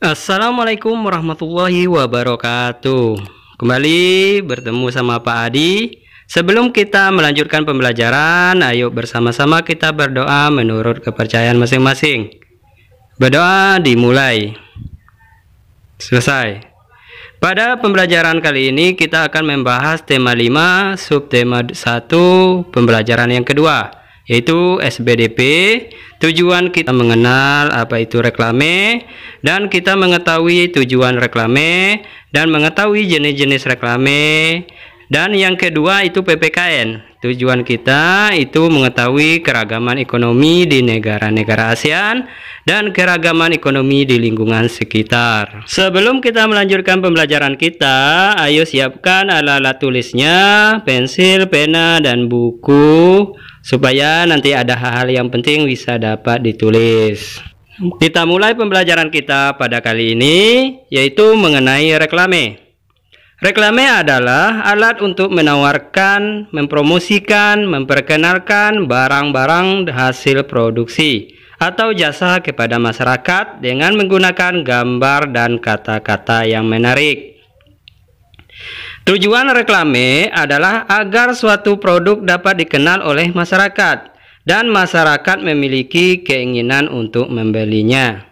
Assalamualaikum warahmatullahi wabarakatuh. Kembali bertemu sama Pak Adi. Sebelum kita melanjutkan pembelajaran, ayo bersama-sama kita berdoa menurut kepercayaan masing-masing. Berdoa dimulai. Selesai. Pada pembelajaran kali ini kita akan membahas tema 5, subtema 1, pembelajaran yang kedua, yaitu SBDP. Tujuan kita mengenal apa itu reklame, dan kita mengetahui tujuan reklame dan mengetahui jenis-jenis reklame. Dan yang kedua itu PPKN. Tujuan kita itu mengetahui keragaman ekonomi di negara-negara ASEAN dan keragaman ekonomi di lingkungan sekitar. Sebelum kita melanjutkan pembelajaran kita, ayo siapkan alat-alat tulisnya, pensil, pena, dan buku, supaya nanti ada hal-hal yang penting bisa dapat ditulis. Kita mulai pembelajaran kita pada kali ini, yaitu mengenai reklame. Reklame adalah alat untuk menawarkan, mempromosikan, memperkenalkan barang-barang hasil produksi atau jasa kepada masyarakat dengan menggunakan gambar dan kata-kata yang menarik. Tujuan reklame adalah agar suatu produk dapat dikenal oleh masyarakat dan masyarakat memiliki keinginan untuk membelinya.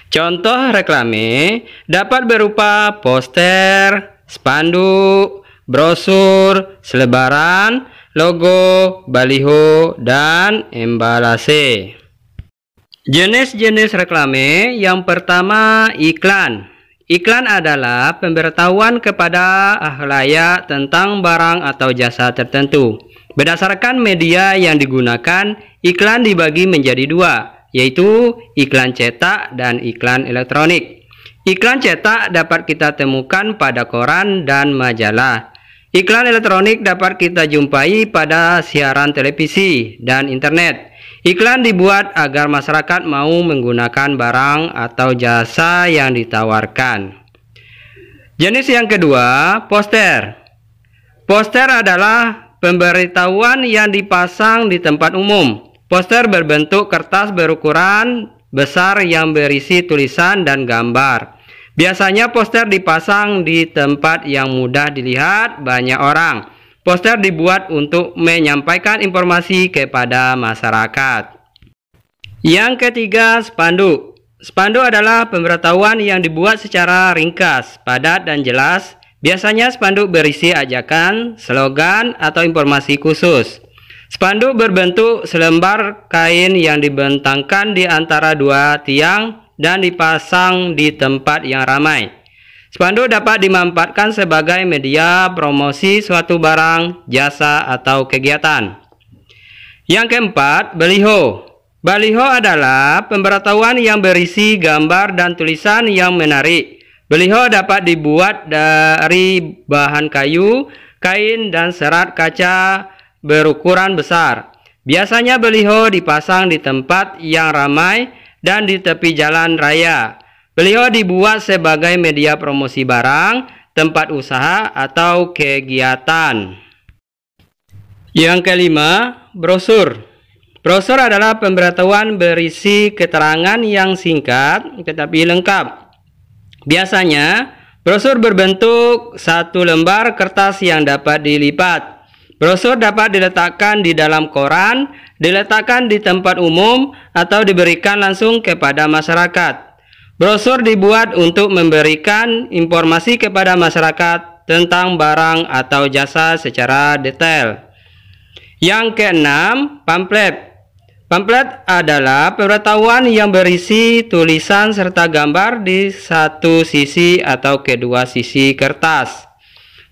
Contoh reklame dapat berupa poster, spanduk, brosur, selebaran, logo, baliho, dan embalase. Jenis-jenis reklame yang pertama, iklan. Iklan adalah pemberitahuan kepada khalayak tentang barang atau jasa tertentu. Berdasarkan media yang digunakan, iklan dibagi menjadi dua, yaitu iklan cetak dan iklan elektronik. Iklan cetak dapat kita temukan pada koran dan majalah. Iklan elektronik dapat kita jumpai pada siaran televisi dan internet. Iklan dibuat agar masyarakat mau menggunakan barang atau jasa yang ditawarkan. Jenis yang kedua, poster. Poster adalah pemberitahuan yang dipasang di tempat umum. Poster berbentuk kertas berukuran besar yang berisi tulisan dan gambar. Biasanya poster dipasang di tempat yang mudah dilihat banyak orang. Poster dibuat untuk menyampaikan informasi kepada masyarakat. Yang ketiga, spanduk. Spanduk adalah pemberitahuan yang dibuat secara ringkas, padat, dan jelas. Biasanya spanduk berisi ajakan, slogan, atau informasi khusus. Spanduk berbentuk selembar kain yang dibentangkan di antara dua tiang dan dipasang di tempat yang ramai. Spanduk dapat dimanfaatkan sebagai media promosi suatu barang, jasa, atau kegiatan. Yang keempat, baliho. Baliho adalah pemberitahuan yang berisi gambar dan tulisan yang menarik. Baliho dapat dibuat dari bahan kayu, kain, dan serat kaca berukuran besar. Biasanya baliho dipasang di tempat yang ramai dan di tepi jalan raya. Baliho dibuat sebagai media promosi barang, tempat usaha, atau kegiatan. Yang kelima, brosur. Brosur adalah pemberitahuan berisi keterangan yang singkat tetapi lengkap. Biasanya, brosur berbentuk satu lembar kertas yang dapat dilipat. Brosur dapat diletakkan di dalam koran, diletakkan di tempat umum, atau diberikan langsung kepada masyarakat. Brosur dibuat untuk memberikan informasi kepada masyarakat tentang barang atau jasa secara detail. Yang keenam, pamflet. Pamflet adalah pemberitahuan yang berisi tulisan serta gambar di satu sisi atau kedua sisi kertas.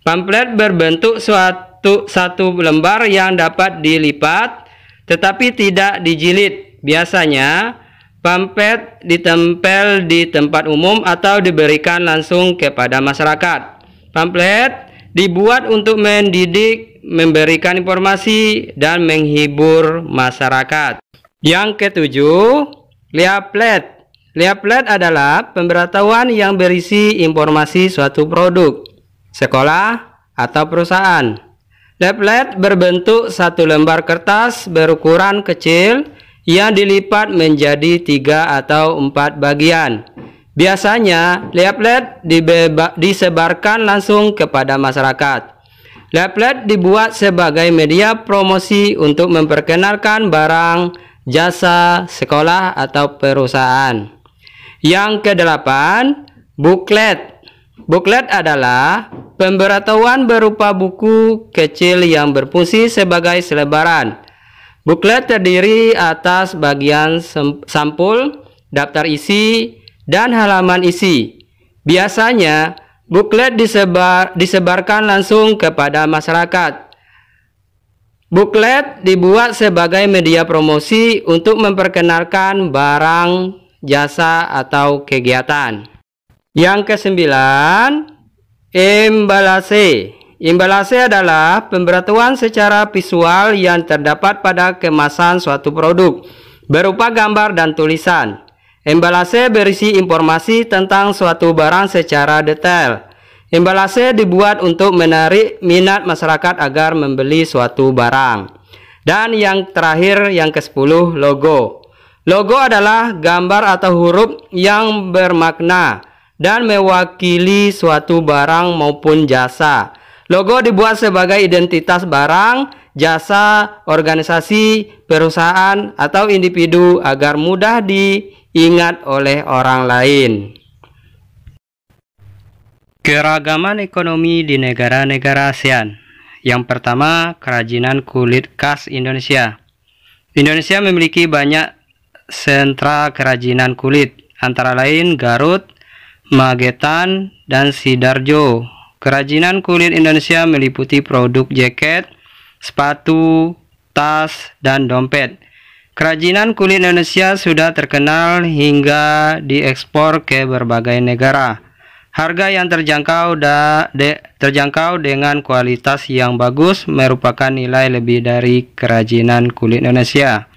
Pamflet berbentuk satu lembar yang dapat dilipat tetapi tidak dijilid. Biasanya pamflet ditempel di tempat umum atau diberikan langsung kepada masyarakat. Pamflet dibuat untuk mendidik, memberikan informasi, dan menghibur masyarakat. Yang ketujuh, leaflet. Leaflet adalah pemberitahuan yang berisi informasi suatu produk, sekolah, atau perusahaan. Leaflet berbentuk satu lembar kertas berukuran kecil yang dilipat menjadi 3 atau 4 bagian. Biasanya, leaflet disebarkan langsung kepada masyarakat. Leaflet dibuat sebagai media promosi untuk memperkenalkan barang, jasa, sekolah, atau perusahaan. Yang kedelapan, buklet. Buklet adalah pemberitahuan berupa buku kecil yang berfungsi sebagai selebaran. Buklet terdiri atas bagian sampul, daftar isi, dan halaman isi. Biasanya, buklet disebarkan langsung kepada masyarakat. Buklet dibuat sebagai media promosi untuk memperkenalkan barang, jasa, atau kegiatan. Yang kesembilan, embalase. Embalase adalah pemberitahuan secara visual yang terdapat pada kemasan suatu produk, berupa gambar dan tulisan. Embalase berisi informasi tentang suatu barang secara detail. Embalase dibuat untuk menarik minat masyarakat agar membeli suatu barang. Dan yang terakhir, yang ke-10, logo. Logo adalah gambar atau huruf yang bermakna dan mewakili suatu barang maupun jasa. Logo dibuat sebagai identitas barang, jasa, organisasi, perusahaan, atau individu agar mudah diingat oleh orang lain. Keragaman ekonomi di negara-negara ASEAN. Yang pertama, kerajinan kulit khas Indonesia. Indonesia memiliki banyak sentra kerajinan kulit, antara lain Garut, Magetan, dan Sidoarjo. Kerajinan kulit Indonesia meliputi produk jaket, sepatu, tas, dan dompet. Kerajinan kulit Indonesia sudah terkenal hingga diekspor ke berbagai negara. Harga yang terjangkau dengan kualitas yang bagus merupakan nilai lebih dari kerajinan kulit Indonesia.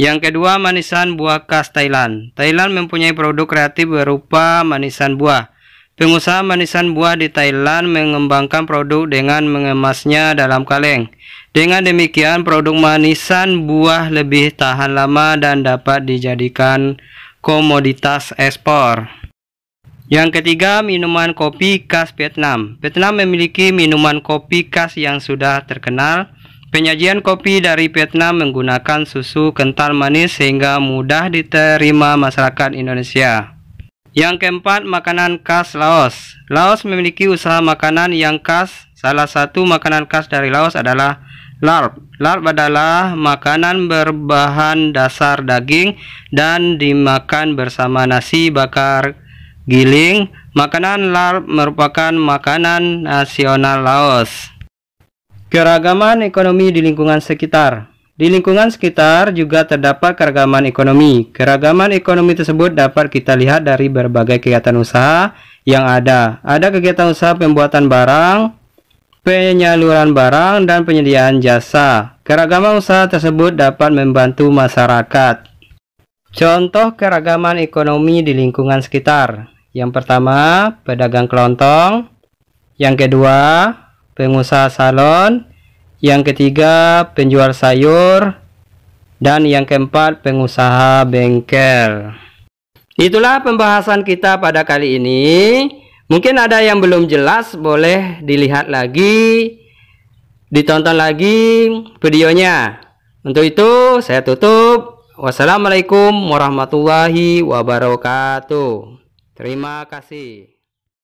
Yang kedua, manisan buah khas Thailand. Thailand mempunyai produk kreatif berupa manisan buah. Pengusaha manisan buah di Thailand mengembangkan produk dengan mengemasnya dalam kaleng. Dengan demikian, produk manisan buah lebih tahan lama dan dapat dijadikan komoditas ekspor. Yang ketiga, minuman kopi khas Vietnam. Vietnam memiliki minuman kopi khas yang sudah terkenal. Penyajian kopi dari Vietnam menggunakan susu kental manis sehingga mudah diterima masyarakat Indonesia. Yang keempat, makanan khas Laos. Laos memiliki usaha makanan yang khas. Salah satu makanan khas dari Laos adalah larp. Larp adalah makanan berbahan dasar daging dan dimakan bersama nasi bakar giling. Makanan larp merupakan makanan nasional Laos. Keragaman ekonomi di lingkungan sekitar. Di lingkungan sekitar juga terdapat keragaman ekonomi. Keragaman ekonomi tersebut dapat kita lihat dari berbagai kegiatan usaha yang ada. Ada kegiatan usaha pembuatan barang, penyaluran barang, dan penyediaan jasa. Keragaman usaha tersebut dapat membantu masyarakat. Contoh keragaman ekonomi di lingkungan sekitar. Yang pertama, pedagang kelontong. Yang kedua, pengusaha salon. Yang ketiga, penjual sayur. Dan yang keempat, pengusaha bengkel. Itulah pembahasan kita pada kali ini. Mungkin ada yang belum jelas, boleh dilihat lagi, ditonton lagi videonya. Untuk itu, saya tutup. Wassalamualaikum warahmatullahi wabarakatuh. Terima kasih.